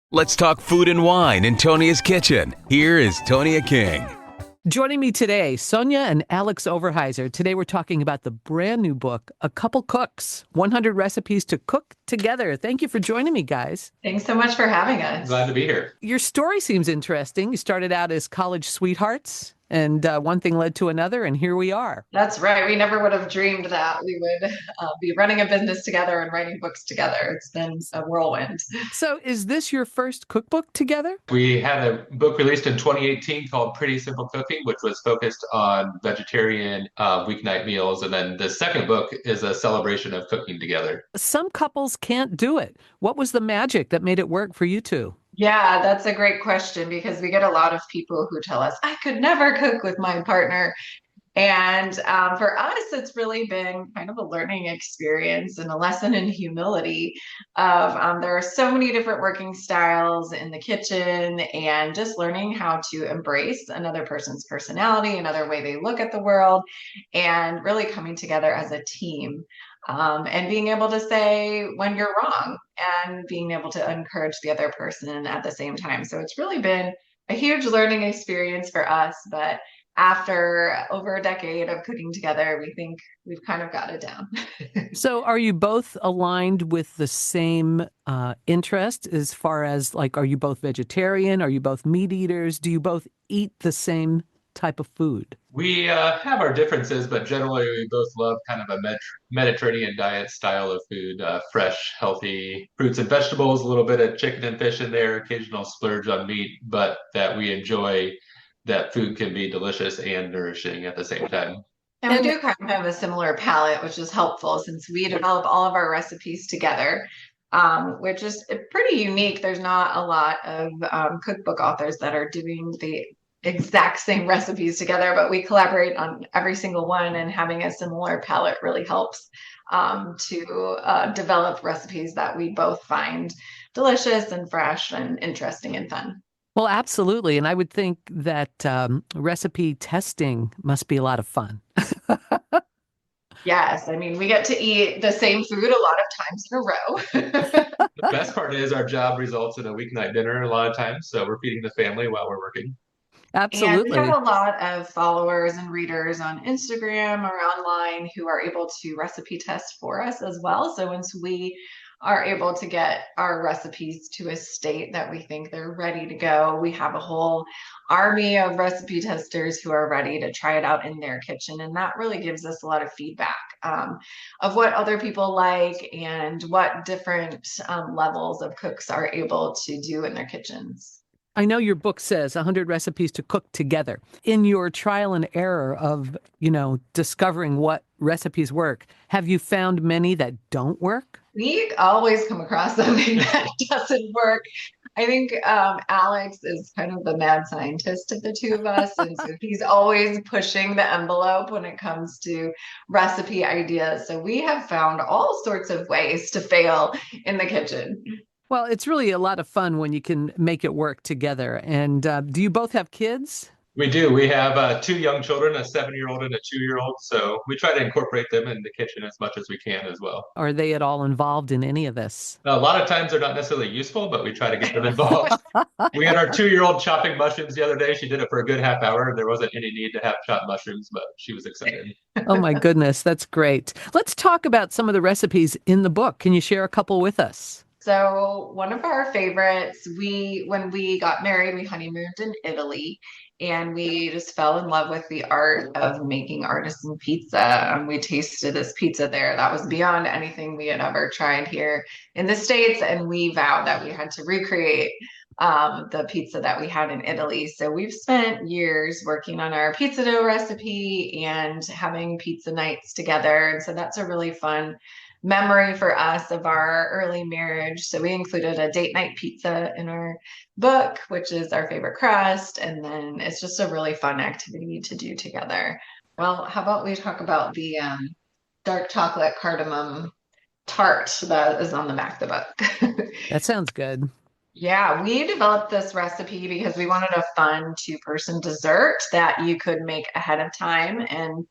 Let's talk food and wine in Tonia's kitchen. Here is Tonia King. Joining me today, Sonja and Alex Overheiser. Today we're talking about the brand new book, A Couple Cooks, 100 Recipes to Cook Together. Thank you for joining me, guys. Thanks so much for having us. Glad to be here. Your story seems interesting. You started out as college sweethearts, and one thing led to another, and here we are. That's right. We never would have dreamed that we would be running a business together and writing books together. It's been a whirlwind. So is this your first cookbook together? We had a book released in 2018 called Pretty Simple Cooking, which was focused on vegetarian weeknight meals. And then the second book is a celebration of cooking together. Some couples can't do it. What was the magic that made it work for you two? Yeah, that's a great question because we get a lot of people who tell us, I could never cook with my partner. And for us, it's really been kind of a learning experience and a lesson in humility of there are so many different working styles in the kitchen and just learning how to embrace another person's personality, another way they look at the world, and really coming together as a team. And being able to say when you're wrong and being able to encourage the other person at the same time. So it's really been a huge learning experience for us, but after over a decade of cooking together, we think we've kind of got it down. So are you both aligned with the same interest as far as are you both vegetarian? Are you both meat eaters? Do you both eat the same type of food? We have our differences, but generally we both love kind of a Mediterranean diet style of food, fresh, healthy fruits and vegetables, a little bit of chicken and fish in there, occasional splurge on meat, but that we enjoy that food can be delicious and nourishing at the same time. And we do kind of have a similar palate, which is helpful since we develop all of our recipes together, which is pretty unique. There's not a lot of cookbook authors that are doing the exact same recipes together, but we collaborate on every single one, and having a similar palate really helps to develop recipes that we both find delicious and fresh and interesting and fun. Well, absolutely. And I would think that recipe testing must be a lot of fun. Yes. I mean, we get to eat the same food a lot of times in a row. The best part is our job results in a weeknight dinner a lot of times. So we're feeding the family while we're working. Absolutely. And we have a lot of followers and readers on Instagram or online who are able to recipe test for us as well. So once we are able to get our recipes to a state that we think they're ready to go, we have a whole army of recipe testers who are ready to try it out in their kitchen. And that really gives us a lot of feedback of what other people like and what different levels of cooks are able to do in their kitchens. I know your book says 100 recipes to cook together. In your trial and error of, discovering what recipes work, have you found many that don't work? We always come across something that doesn't work. I think Alex is kind of the mad scientist of the two of us. And so he's always pushing the envelope when it comes to recipe ideas. So we have found all sorts of ways to fail in the kitchen. Well, it's really a lot of fun when you can make it work together. And do you both have kids? We do. We have two young children, a 7-year-old and a 2-year-old. So we try to incorporate them in the kitchen as much as we can as well. Are they at all involved in any of this? A lot of times they're not necessarily useful, but we try to get them involved. We had our 2-year-old chopping mushrooms the other day. She did it for a good half hour, and there wasn't any need to have chopped mushrooms, but she was excited. Oh my goodness, that's great. Let's talk about some of the recipes in the book. Can you share a couple with us? So one of our favorites, when we got married, we honeymooned in Italy, and we just fell in love with the art of making artisan pizza. And we tasted this pizza there that was beyond anything we had ever tried here in the States. And we vowed that we had to recreate the pizza that we had in Italy. So we've spent years working on our pizza dough recipe and having pizza nights together. And so that's a really fun memory for us of our early marriage. So we included a date night pizza in our book, which is our favorite crust. And then it's just a really fun activity to do together. Well, how about we talk about the dark chocolate cardamom tart that is on the back of the book? That sounds good. Yeah, we developed this recipe because we wanted a fun two-person dessert that you could make ahead of time and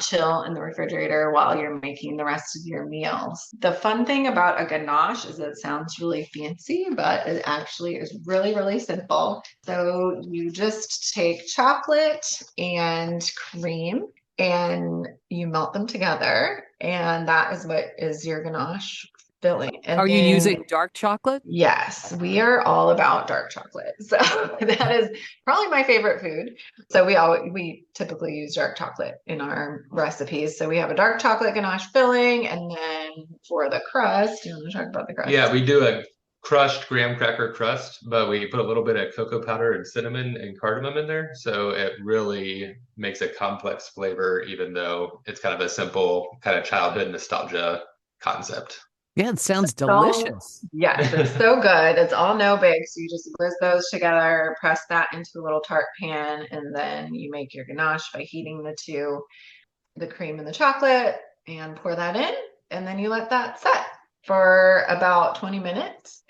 chill in the refrigerator while you're making the rest of your meals. The fun thing about a ganache is it sounds really fancy, but it actually is really, really simple. So you just take chocolate and cream and you melt them together, and that is what is your ganache filling. And Are you then using dark chocolate? yes, we are all about dark chocolate. So that is probably my favorite food. So we typically use dark chocolate in our recipes. So we have a dark chocolate ganache filling, and then for the crust, do you want to talk about the Yeah, crust? we do a crushed graham cracker crust, but we put a little bit of cocoa powder and cinnamon and cardamom in there. So it really makes a complex flavor, even though it's kind of a simple kind of childhood nostalgia concept. Yeah, it sounds So, delicious. yes, it's so good. It's all no bake. So you just whisk those together, press that into a little tart pan, and then you make your ganache by heating the cream and the chocolate, and pour that in. And then you let that set for about 20 minutes.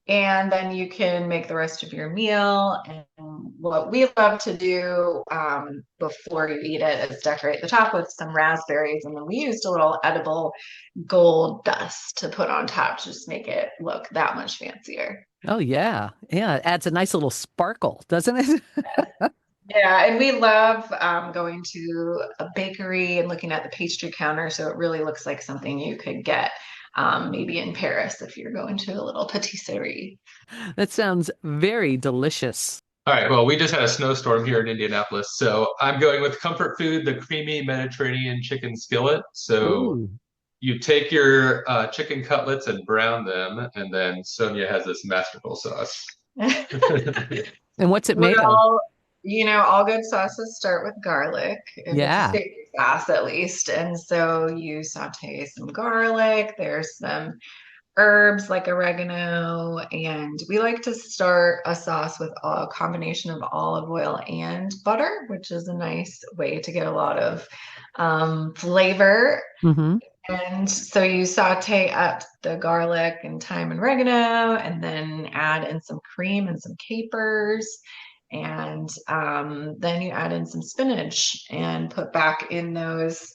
And then you can make the rest of your meal. And what we love to do before you eat it is decorate the top with some raspberries. And then we used a little edible gold dust to put on top to just make it look that much fancier. Oh, yeah. Yeah, it adds a nice little sparkle, doesn't it? Yeah, and we love going to a bakery and looking at the pastry counter. So it really looks like something you could get maybe in Paris if you're going to a little patisserie. That sounds very delicious. All right, well, we just had a snowstorm here in Indianapolis, so I'm going with comfort food, the creamy Mediterranean chicken skillet. So Ooh. you take your chicken cutlets and brown them, and then Sonja has this masterful sauce. And what's it made of? Well, all good sauces start with garlic. If it's a Yeah. savory sauce, at least. And so you saute some garlic. There's some herbs like oregano, and we like to start a sauce with a combination of olive oil and butter, which is a nice way to get a lot of flavor. Mm-hmm. And so you saute up the garlic and thyme and oregano, and then add in some cream and some capers. And then you add in some spinach and put back in those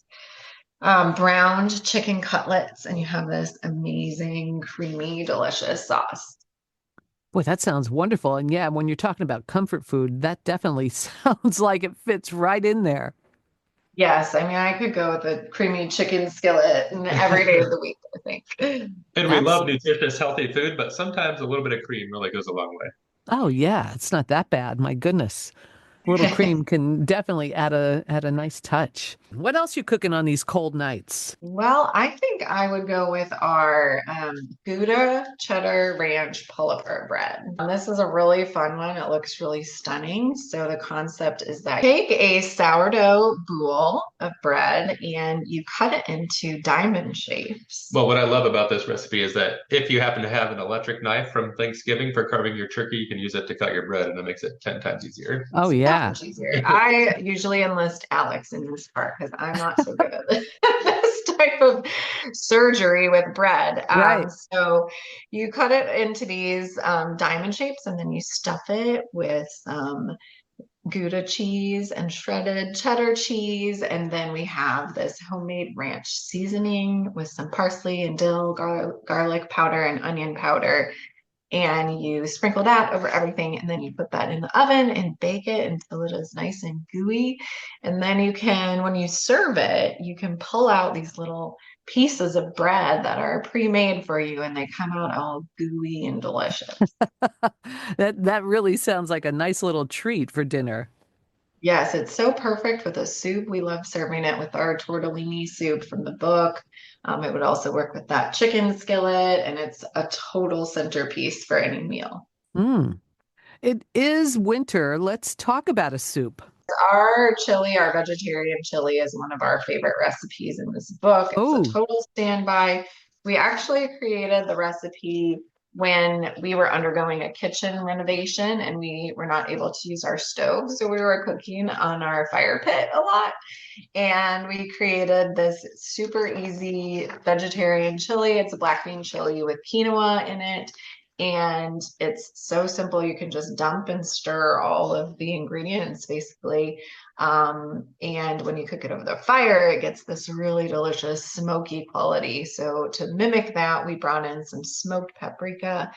browned chicken cutlets, and you have this amazing, creamy, delicious sauce. Boy, that sounds wonderful. And yeah, when you're talking about comfort food, that definitely sounds like it fits right in there. Yes, I mean, I could go with a creamy chicken skillet every day of the week, I think. And we Abs- love nutritious, healthy food, but sometimes a little bit of cream really goes a long way. Oh, yeah, it's not that bad. My goodness. A little cream can definitely add a nice touch. What else you cooking on these cold nights? Well, I think I would go with our Gouda cheddar ranch pull-apart bread. And this is a really fun one. It looks really stunning. So the concept is that you take a sourdough boule of bread and you cut it into diamond shapes. Well, what I love about this recipe is that if you happen to have an electric knife from Thanksgiving for carving your turkey, you can use it to cut your bread, and it makes it 10 times easier. Oh, That yeah. much easier. I usually enlist Alex in this part because I'm not so good at this type of surgery with bread. Right. So you cut it into these diamond shapes, and then you stuff it with Gouda cheese and shredded cheddar cheese. And then we have this homemade ranch seasoning with some parsley and dill, garlic powder, and onion powder. And you sprinkle that over everything, and then you put that in the oven and bake it until it is nice and gooey. And then when you serve it, you can pull out these little pieces of bread that are pre-made for you, and they come out all gooey and delicious. That really sounds like a nice little treat for dinner. Yes, it's so perfect with a soup. We love serving it with our tortellini soup from the book. It would also work with that chicken skillet, and it's a total centerpiece for any meal. Mm. It is winter. Let's talk about a soup. Our chili, our vegetarian chili, is one of our favorite recipes in this book. It's a Oh, total standby. We actually created the recipe when we were undergoing a kitchen renovation and we were not able to use our stove. So we were cooking on our fire pit a lot. And we created this super easy vegetarian chili. It's a black bean chili with quinoa in it. And it's so simple. You can just dump and stir all of the ingredients basically. And when you cook it over the fire, it gets this really delicious smoky quality. So to mimic that, we brought in some smoked paprika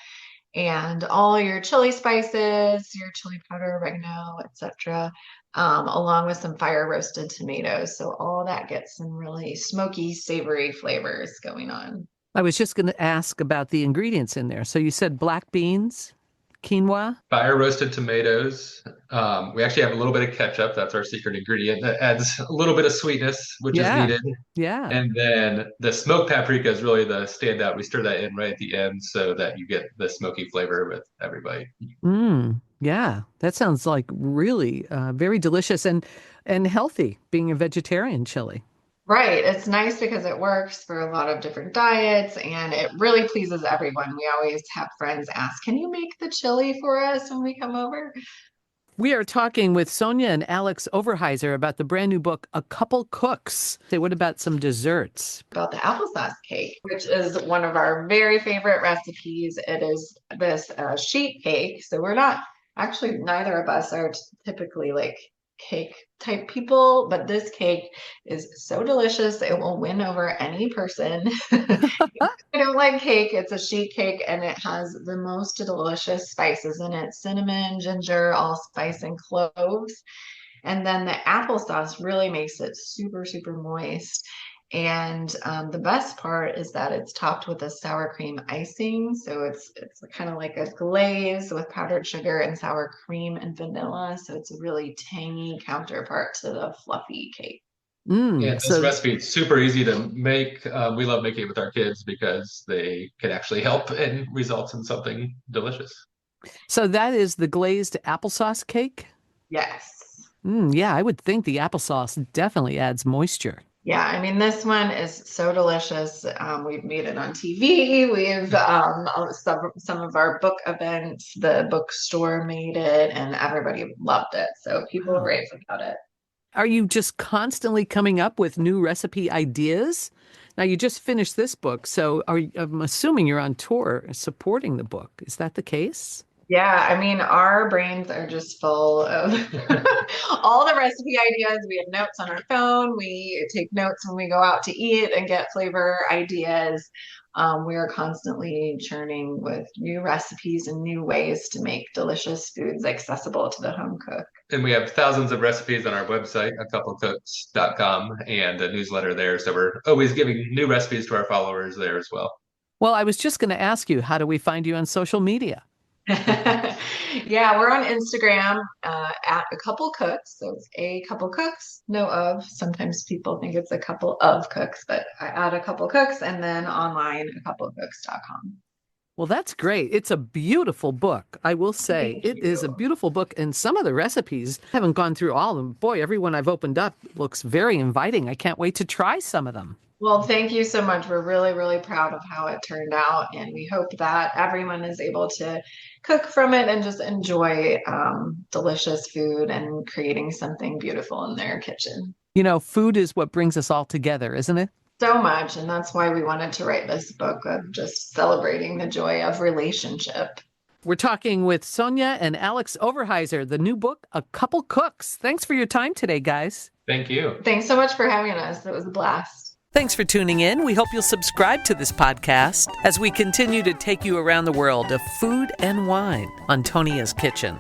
and all your chili spices, your chili powder, oregano, etc., along with some fire roasted tomatoes. So all that gets some really smoky, savory flavors going on. I was just going to ask about the ingredients in there. So you said black beans, quinoa. Fire roasted tomatoes. We actually have a little bit of ketchup. That's our secret ingredient that adds a little bit of sweetness, which is Yeah. needed. Yeah. And then the smoked paprika is really the standout. We stir that in right at the end so that you get the smoky flavor with everybody. Yeah. That sounds like really very delicious and healthy, being a vegetarian chili. Right. It's nice because it works for a lot of different diets and it really pleases everyone. We always have friends ask, can you make the chili for us when we come over? We are talking with Sonja and Alex Overheiser about the brand new book, A Couple Cooks. Say, what about some desserts? About the applesauce cake, which is one of our very favorite recipes. It is this sheet cake. So we're not actually, neither of us are typically like cake type people, but this cake is so delicious. It will win over any person. I don't like cake. It's a sheet cake and it has the most delicious spices in it: cinnamon, ginger, allspice, and cloves. And then the applesauce really makes it super, super moist. And the best part is that it's topped with a sour cream icing. So it's kind of like a glaze with powdered sugar and sour cream and vanilla. So it's a really tangy counterpart to the fluffy cake. Yeah, this recipe is super easy to make. We love making it with our kids because they can actually help and result in something delicious. So that is the glazed applesauce cake? Yes. Yeah, I would think the applesauce definitely adds moisture. Yeah, I mean, this one is so delicious. We've made it on TV. We've some of our book events, the bookstore made it, and everybody loved it. So people rave about it. Are you just constantly coming up with new recipe ideas? Now, you just finished this book, so I'm assuming you're on tour supporting the book. Is that the case? Yeah, I mean, our brains are just full of all the recipe ideas. We have notes on our phone. We take notes when we go out to eat and get flavor ideas. We are constantly churning with new recipes and new ways to make delicious foods accessible to the home cook. And we have thousands of recipes on our website, acouplecooks.com, and a newsletter there. So we're always giving new recipes to our followers there as well. Well, I was just going to ask you, how do we find you on social media? Yeah, we're on Instagram at A Couple Cooks. So it's A Couple Cooks, no of. Sometimes people think it's A Couple of Cooks, but I add A Couple Cooks, and then online, acouplecooks.com. Well, that's great. It's a beautiful book. I will say it is a beautiful book. And some of the recipes, I haven't gone through all of them. Boy, every one I've opened up looks very inviting. I can't wait to try some of them. Well, thank you so much. We're really, really proud of how it turned out. And we hope that everyone is able to cook from it and just enjoy delicious food and creating something beautiful in their kitchen. You know, food is what brings us all together, isn't it? So much. And that's why we wanted to write this book of just celebrating the joy of relationship. We're talking with Sonja and Alex Overheiser, the new book, A Couple Cooks. Thanks for your time today, guys. Thank you. Thanks so much for having us. It was a blast. Thanks for tuning in. We hope you'll subscribe to this podcast as we continue to take you around the world of food and wine on Tonia's Kitchen.